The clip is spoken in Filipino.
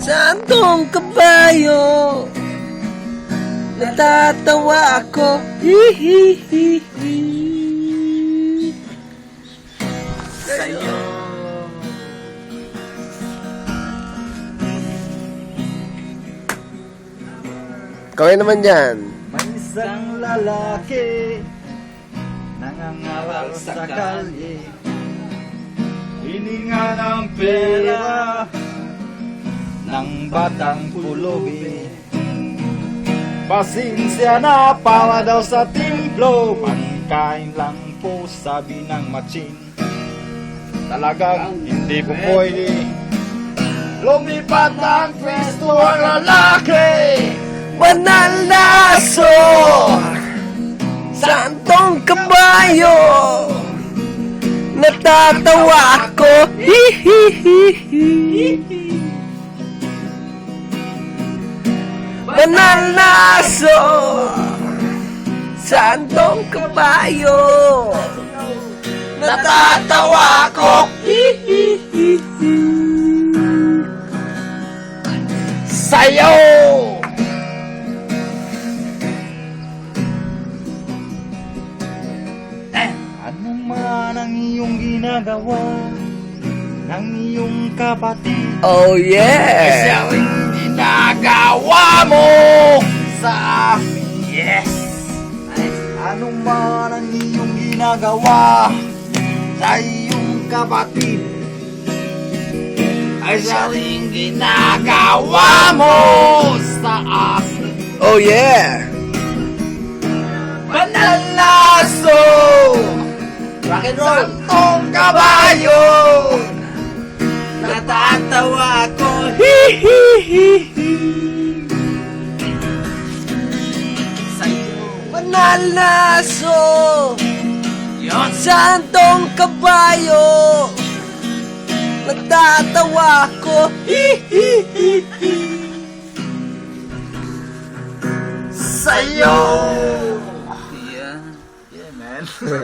Santong kabayo, natatawa ako. Hihihihi. Sa'yo. Kawin naman dyan. May isang lalaki nangangaral sa kalye, hininga ng pera ng batang pulubi. Pasensya na para daw sa timplo, pangkain lang po sabi ng matsin. Talagang hindi po pwede lumipat ng pwesto ang lalaki. Banal na aso, santong kabayo, natatawa ako. Hihihihi. Banal na aso, santong kabayo, natatawa ako. Hihihihi. Sa'yo! Ano man ang iyong ginagawa ng iyong kapatid, Oh yeah! ang ginagawa mo sa akin. Yes! Ano man ang iyong ginagawa sa iyong kapatid, ay siyang ginagawa mo sa akin. Oh yeah! Banal na aso, Rock and roll! santong kabayo, Natatawa ako. Hihihihi. sa'yo. Banal na aso, Yun. santong kabayo, natatawa ako. Hihihihi. Sa'yo. Yeah. Yeah, man.